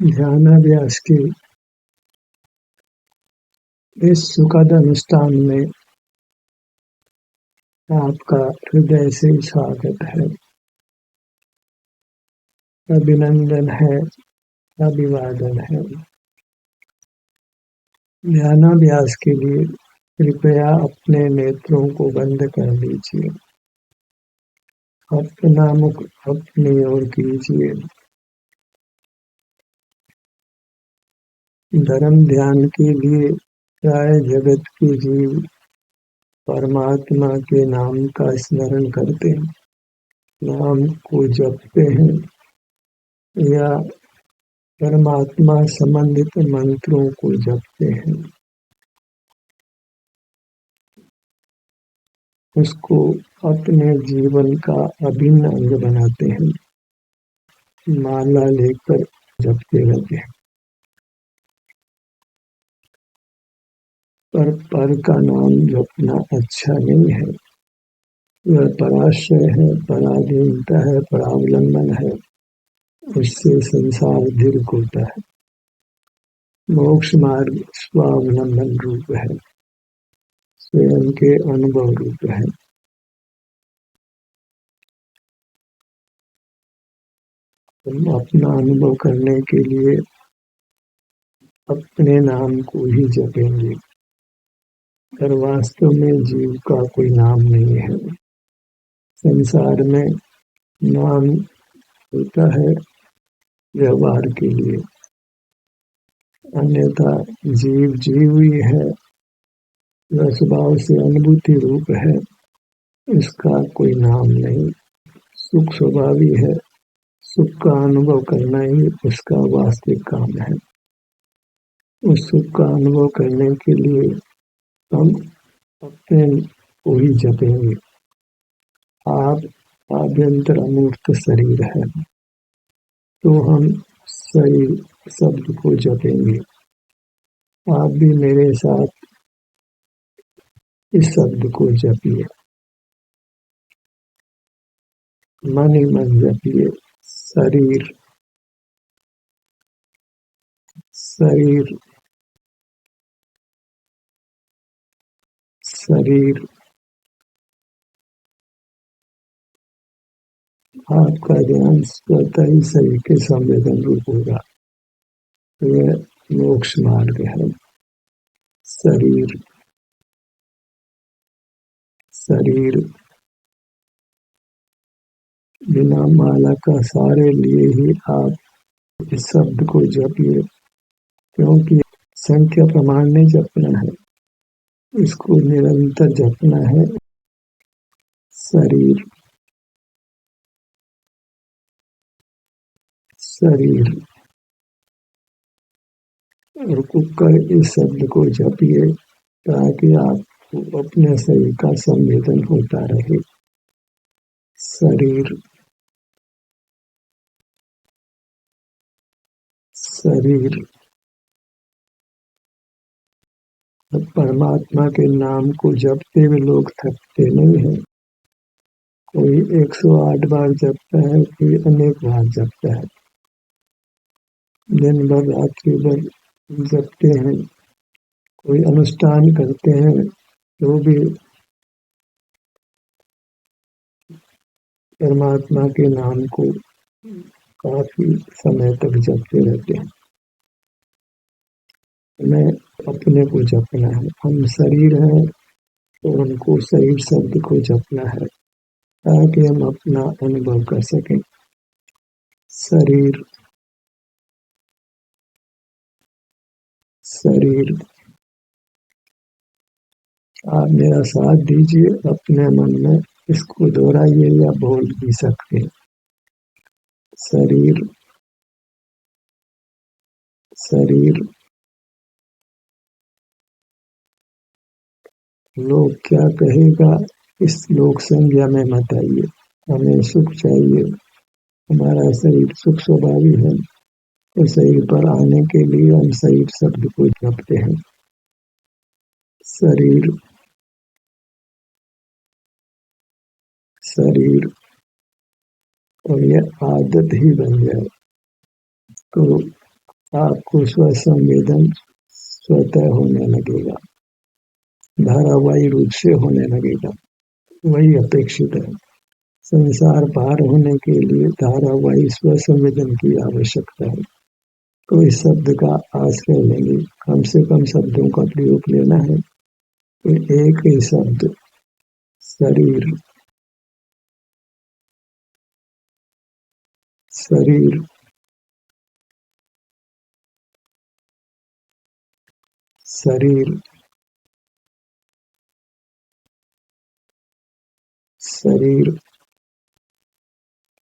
ध्यानाभ्यास के इस सुखद अनुष्ठान में आपका हृदय से स्वागत है, अभिनंदन है, अभिवादन है। ध्यानाभ्यास के लिए कृपया अपने नेत्रों को बंद कर लीजिए, अपना मुख अपनी ओर कीजिए। धर्म ध्यान के लिए प्राय जगत के जीव परमात्मा के नाम का स्मरण करते हैं, नाम को जपते हैं या परमात्मा संबंधित मंत्रों को जपते हैं। उसको अपने जीवन का अभिन्न अंग बनाते हैं, माला लेकर जपते रहते हैं। पर का नाम जपना अच्छा नहीं है। यह पराश्रय है, पराधीनता है, परावलंबन है। उससे संसार दीर्घ होता है। मोक्ष मार्ग स्वावलंबन रूप है, स्वयं के अनुभव रूप है। हम अपना अनुभव करने के लिए अपने नाम को ही जपेंगे, पर वास्तव में जीव का कोई नाम नहीं है। संसार में नाम होता है व्यवहार के लिए, अन्यथा जीव ही है, वह स्वभाव से अनुभूति रूप है, इसका कोई नाम नहीं। सुख स्वभावी है, सुख का अनुभव करना ही उसका वास्तविक काम है। उस सुख का अनुभव करने के लिए हम अपने को ही जपेंगे। आप आभ्यंतर अमूर्त शरीर है, तो हम शरीर शब्द को जपेंगे। आप भी मेरे साथ इस शब्द को जपिए, मन ही मन जपिए। शरीर शरीर शरीर। आपका ध्यान स्वतः ही शरीर के संवेदन रूप होगा। यह मोक्ष मार्ग है। शरीर शरीर बिना माला का सारे लिए ही आप इस शब्द को जपिए, क्योंकि संख्या प्रमाण नहीं जपना है, इसको निरंतर जपना है। शरीर शरीर रुक कर इस शब्द को जपिए, ताकि आपको अपने शरीर का संवेदन होता रहे। शरीर शरीर परमात्मा के नाम को जपते हुए लोग थकते नहीं हैं। कोई 108 बार जपता है, कोई अनेक बार जपता है, दिन भर रात्रि भर जपते हैं, कोई अनुष्ठान करते हैं तो भी परमात्मा के नाम को काफी समय तक जपते रहते हैं। हमें अपने को जपना है। हम शरीर हैं तो हमको शरीर शब्द को जपना है, ताकि हम अपना अनुभव कर सकें। शरीर शरीर आप मेरा साथ दीजिए, अपने मन में इसको दोहराइए या बोल भी सकते हैं। शरीर शरीर। लोग क्या कहेगा इस लोक संज्ञा में मत आइए। हमें सुख चाहिए, हमारा शरीर सुख स्वभावी है, तो शरीर पर आने के लिए हम शरीर शब्द को जपते हैं। शरीर शरीर और यह आदत ही बन जाए तो आपको स्वसंवेदन स्वतः होने लगेगा, धारावाही रूप से होने लगेगा। वही अपेक्षित है। संसार पार होने के लिए धारावाही स्वसंवेदन की आवश्यकता है। कोई शब्द का आश्रय लेंगे, कम से कम शब्दों का प्रयोग लेना है। तो एक ही शब्द शरीर, शरीर, शरीर, शरीर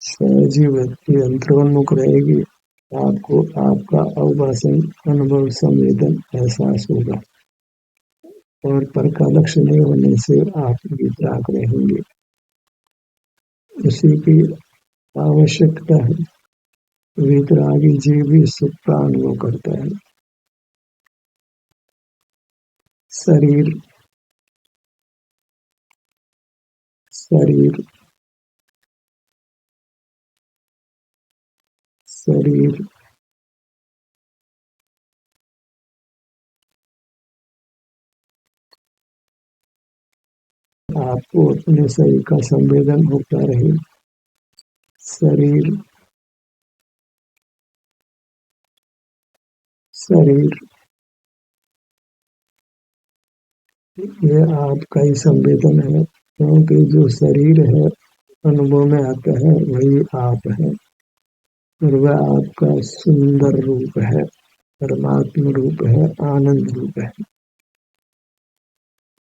सहजीव यंत्रोन्मुख रहेगी। आपको आपका अवभाषण अनुभव संवेदन एहसास होगा और पर का लक्ष्य नहीं होने से आप वितराग रहेंगे। उसी की आवश्यकता है। वितरागी जीव भी सुख का अनुभव करता है। शरीर, शरीर, शरीर, आपको अपने शरीर का संवेदन होता रहे। शरीर, शरीर, ये आपका ही संवेदन है, क्योंकि जो शरीर है अनुभव में आता है वही आप है, और वह आपका सुंदर रूप है, परमात्म रूप है, आनंद रूप है।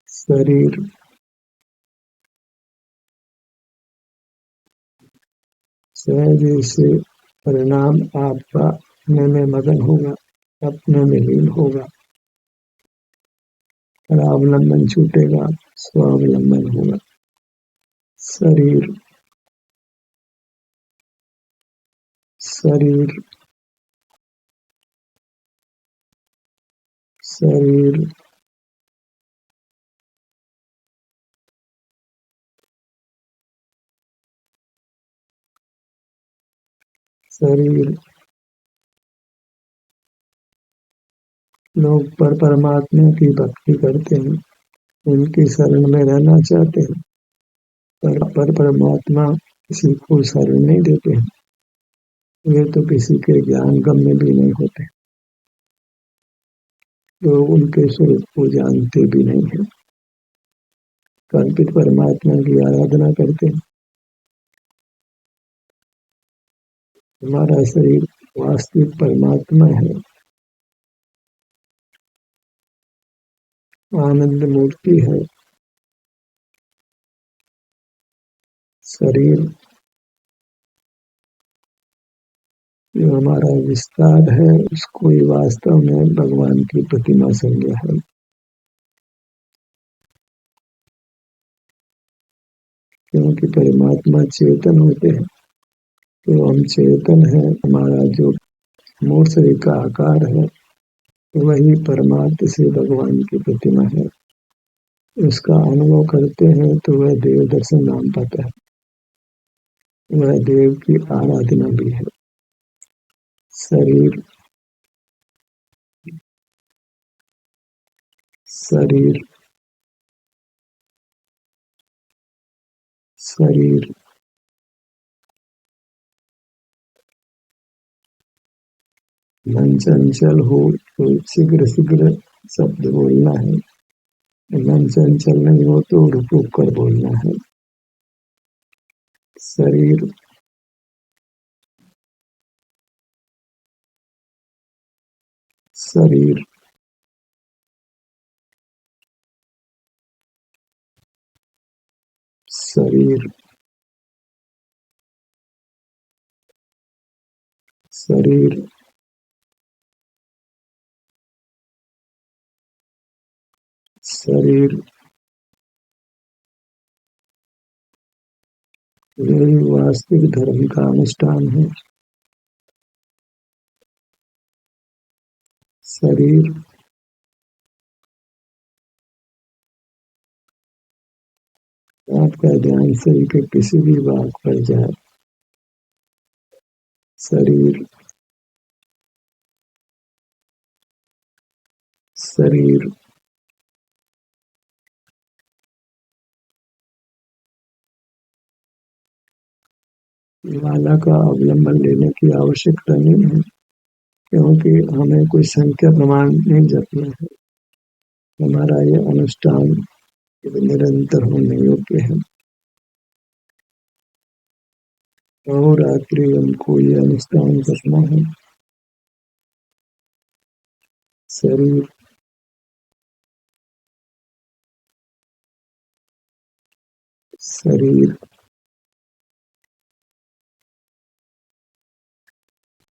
शरीर, सहज से परिणाम आपका अपने में मगन होगा, अपने में लीन होगा, परावलंबन छूटेगा, स्वावलंबन होगा। शरीर, शरीर, शरीर, शरीर। लोग परमात्मा की भक्ति करते हैं, उनकी शरण में रहना चाहते हैं, पर परमात्मा किसी को शरण नहीं देते हैं। वे तो किसी के ज्ञान गम्य भी नहीं होते, लोग उनके स्वरूप को जानते भी नहीं है, कल्पित परमात्मा की आराधना करते हैं। हमारा शरीर वास्तविक परमात्मा है, आनंद मूर्ति है। शरीर जो हमारा विस्तार है उसको ही वास्तव में भगवान की प्रतिमा संज्ञा है, क्योंकि परमात्मा चेतन होते हैं, तो हम चेतन है। हमारा जो मूर्त शरीर का आकार है वही परमार्थ से भगवान की प्रतिमा है। उसका अनुभव करते हैं तो वह देव दर्शन नाम पाता है, वह देव की आराधना भी है। शरीर, शरीर, शरीर, मन चंचल हो तो शीघ्र शीघ्र शब्द बोलना है, मन चंचल नहीं हो तो रुक रुक कर बोलना है। शरीर, शरीर, शरीर, शरीर, शरीर। यही वास्तविक धर्म का अनुष्ठान है। शरीर, आपका ध्यान शरीर के किसी भी भाग पर जाए। शरीर, शरीर, माला का अवलंबन लेने की आवश्यकता नहीं है, क्योंकि हमें कोई संख्या प्रमाण नहीं जपना है। हमारा ये अनुष्ठान निरंतर होने योग्य है। अहोरात्रि हमको ये अनुष्ठान करना है। शरीर, शरीर,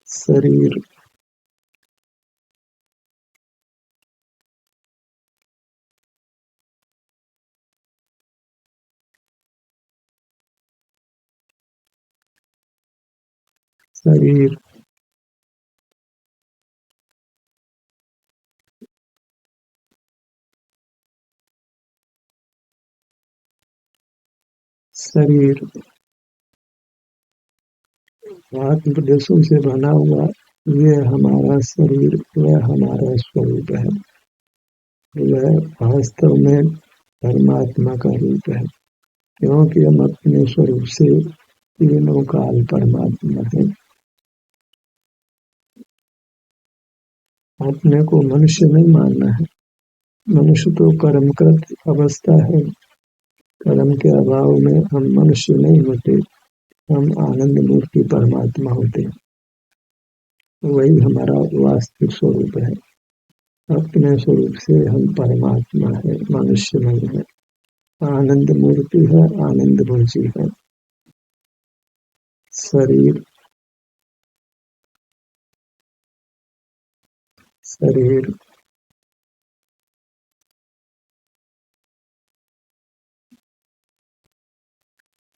शरीर, शरीर, शरीर आत्म प्रदेशों से बना हुआ ये हमारा शरीर, वह हमारा स्वरूप है। वह वास्तव में परमात्मा का रूप है, क्योंकि हम अपने स्वरूप से तीनों काल परमात्मा है। अपने को मनुष्य नहीं मानना है। मनुष्य तो कर्मकृत अवस्था है। कर्म के अभाव में हम मनुष्य नहीं होते, हम आनंद मूर्ति परमात्मा होते हैं। वही हमारा वास्तविक स्वरूप है। अपने स्वरूप से हम परमात्मा है, मनुष्य नहीं है। आनंद मूर्ति है, आनंद भुजी है। शरीर, शरीर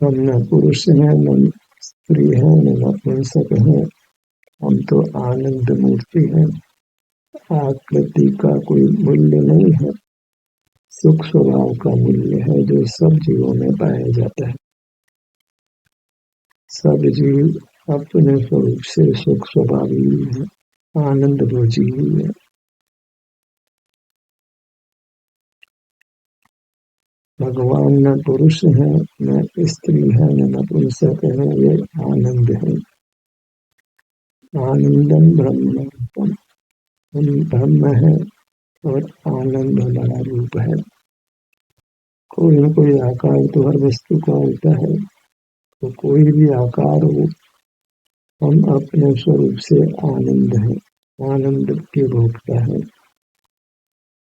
हम न पुरुष है, न स्त्री है, न नपुंसक है। हम तो आनंद मूर्ति है। आकृति का कोई मूल्य नहीं है, सुख स्वभाव का मूल्य है जो सब जीवों में पाया जाता है। सब जीव अपने स्वरूप से सुख स्वभावी है, आनंद भोजी ही है। भगवान न पुरुष है, न स्त्री है, न नपुंसक है, ये आनंद है। आनंदम ब्रह्म, हम ब्रह्म है और आनंद हमारा रूप है। कोई न कोई आकार तो हर वस्तु का होता है, तो कोई भी आकार हो, हम अपने स्वरूप से आनंद है, आनंद के भोगता है।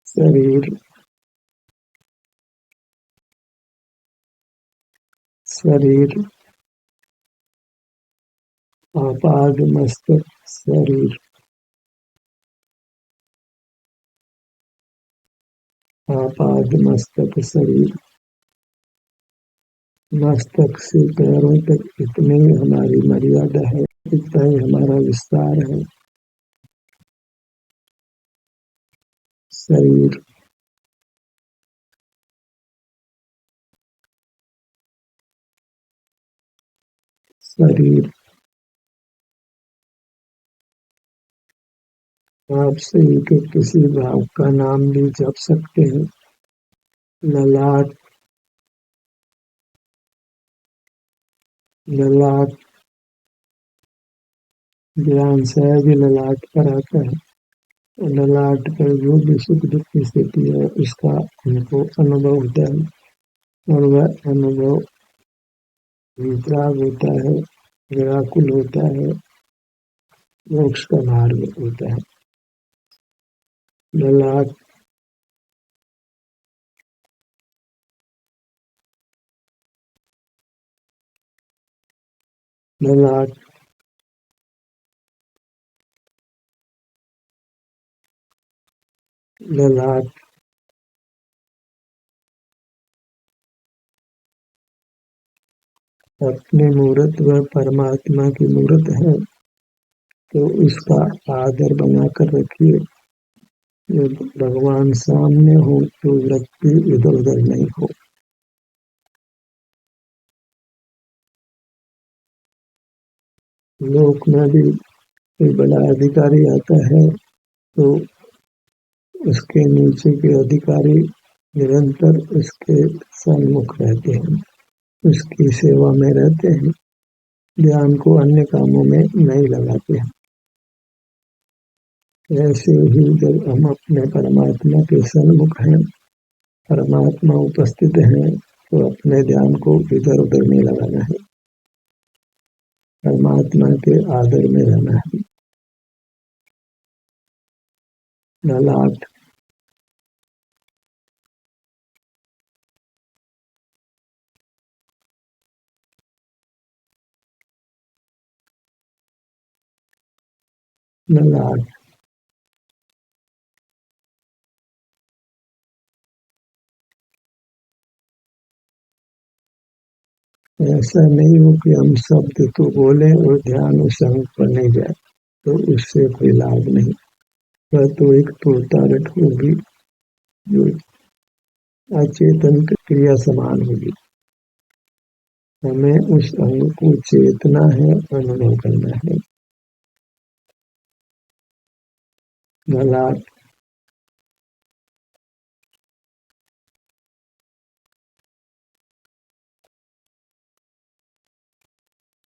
शरीर, शरीर आपाद मस्तक, शरीर आपाद मस्तक, शरीर मस्तक से पैरों तक इतने हमारी मर्यादा है, इतना ही हमारा विस्तार है। शरीर, शरीर आप शरीर के किसी भाव का नाम भी जप सकते हैं। ललाट, ललाट ज्ञान सहज ललाट पर आता है। ललाट पर जो भी सुख दुख की स्थिति है उसका हमको अनुभव होता है, और वह अनुभव वितराग होता है, व्याकुल होता है, मोक्ष का मार्ग होता है। ललाट, ललाट ललाट अपने मूर्त व परमात्मा की मूर्त है, तो इसका आदर बनाकर रखिए। जब भगवान सामने हो तो वृत्ति इधर उधर नहीं हो। लोक में भी कोई बड़ा अधिकारी आता है तो उसके नीचे के अधिकारी निरंतर उसके सन्मुख रहते हैं, उसकी सेवा में रहते हैं, ध्यान को अन्य कामों में नहीं लगाते हैं। ऐसे ही जब हम अपने परमात्मा के सन्मुख हैं, परमात्मा उपस्थित हैं, तो अपने ध्यान को इधर उधर नहीं लगाना है, परमात्मा के आदर में रहना है। ललाट, ललाट, ऐसा नहीं हो कि हम शब्द तो बोले और ध्यान उस अंग पर नहीं जाए, तो उससे कोई लाभ नहीं। वह तो एक तोतारट होगी जो अचेतन क्रिया समान होगी। हमें उस अंग को चेतना है, अनुभव करना है। ललाट,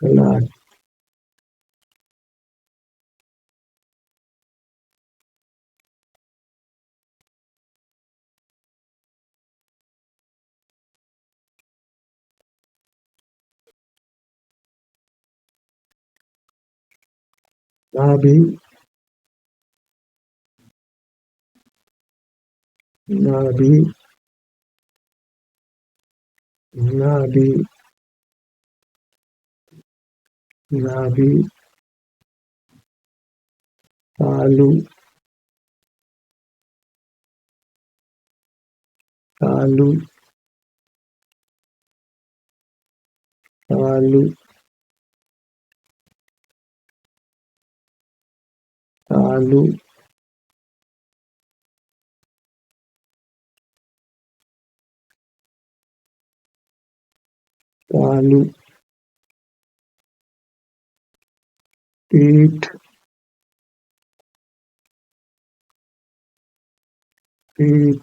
ललाट, नाभि, नाभि, नाभि, नाभि, तालु, तालु, तालु, तालु, तालु, पीठ, पीठ,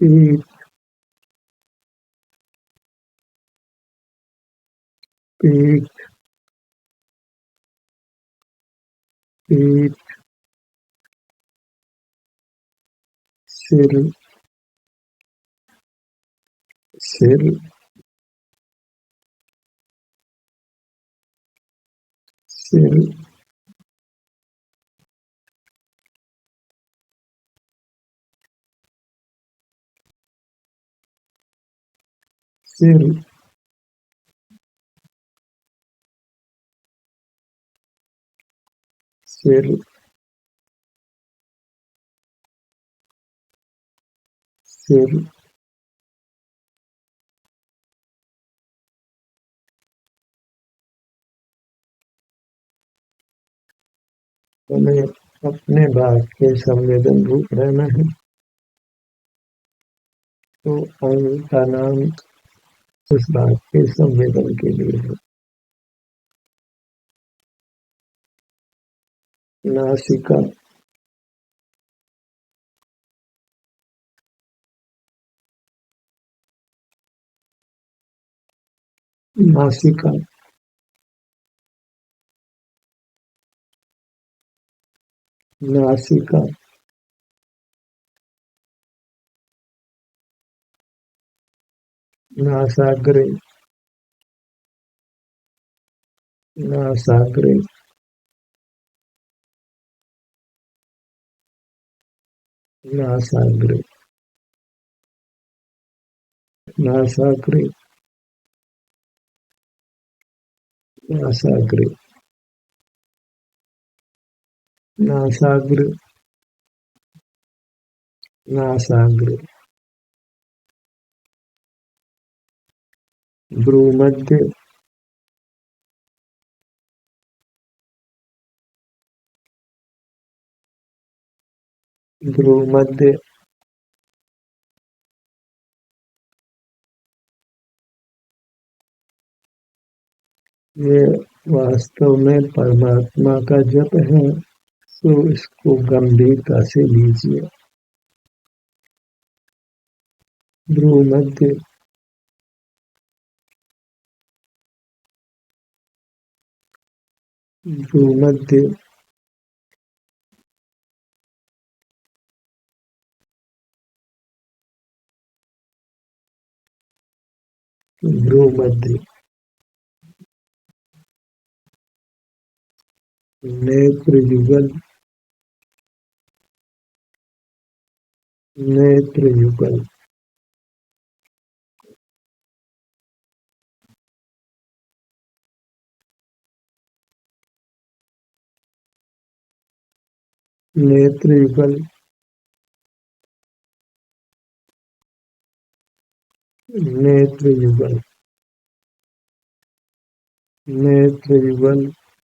पीठ, पीठ, पीठ, सिर, सिर, सिर, सिर, सिर, सिर, हमें अपने भाग के संवेदन रूप रहना है। तो अंग का नाम उस भाग के संवेदन के लिए है। नासिका, नासिका, नासिका, नासाग्रे, नासाग्रे, नासाग्रे, नासाग्रे, नासाग्रे, नासाग्र, नासाग्र, भ्रूमध्य, भ्रूमध्य, ये वास्तव में परमात्मा का जप है। तो इसको गंभीरता से लीजिए। भ्रूमध्य, भ्रूमध्य, भ्रूमध्य, नेत्र युगल, नेत्र युगल, नेत्र युगल, नेत्र युगल, नेत्र युगल,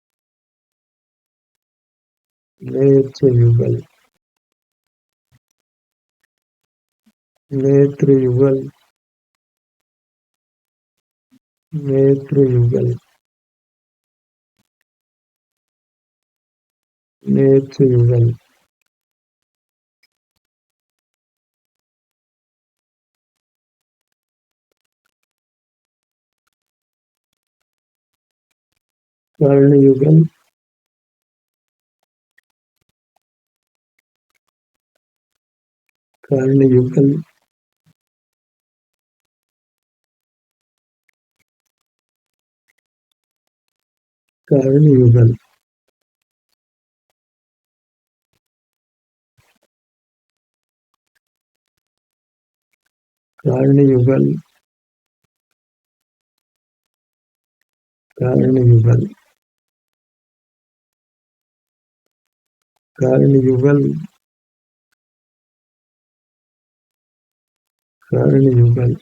नेत्र युगल, नेत्र युगल, नेत्र युगल, नेत्र युगल, कर्ण युगल, कर्ण युगल, कर्ण युगल, कर्ण युगल, कर्ण युगल, कर्ण युगल, कर्ण युगल,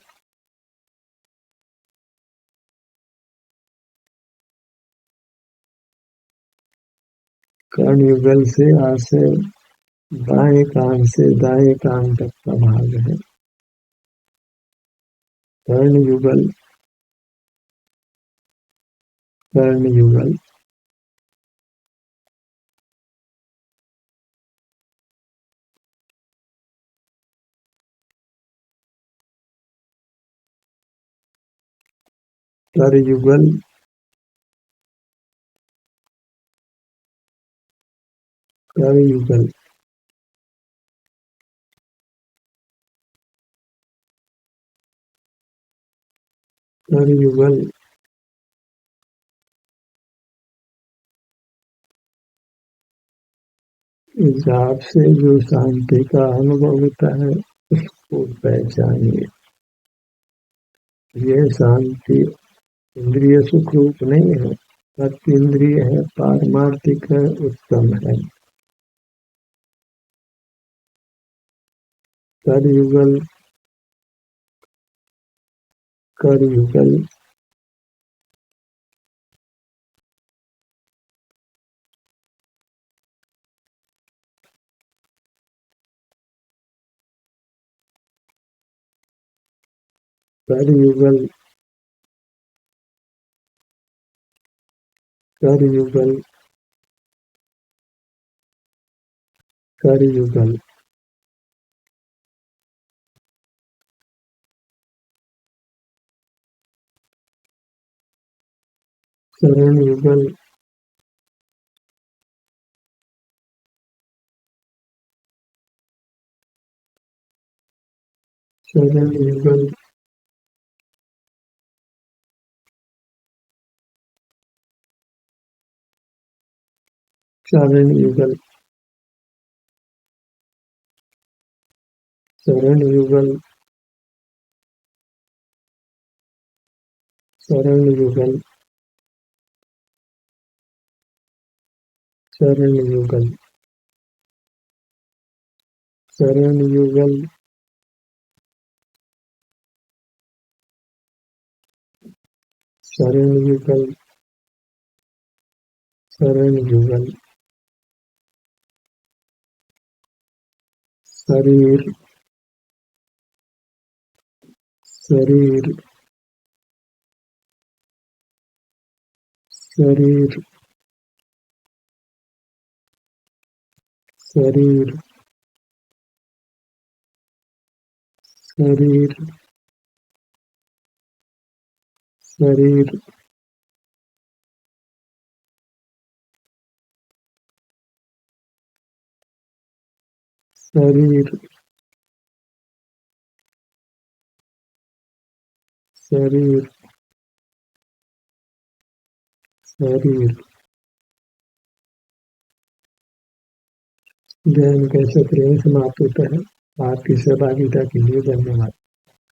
कर्ण युगल से आशय बाएं कान से दाएं कान तक का भाग है। कर्ण युगल, कर्ण युगल, कर युगल, कर युगल, कर युगल, इस आप से जो शांति का अनुभव होता है उसको पहचानिए। यह शांति इंद्रिय सुख रूप नहीं है, अतीन्द्रिय है, पारमार्थिक है, उत्तम है। कर युगल, कर युगल, कर युगल, कर युगल, कर युगल, शरण युगल, शरण युगल, शरण युगल, शरण युगल, शरण युगल, शरण युगल, शरण युगल, शरण युगल, शरण युगल, शरीर, शरीर, शरीर, शरीर शरीर शरीर शरीर शरीर शरीर। जैन कैसे प्रेम समाप्त होता है। आपकी सहभागिता के लिए धन्यवाद।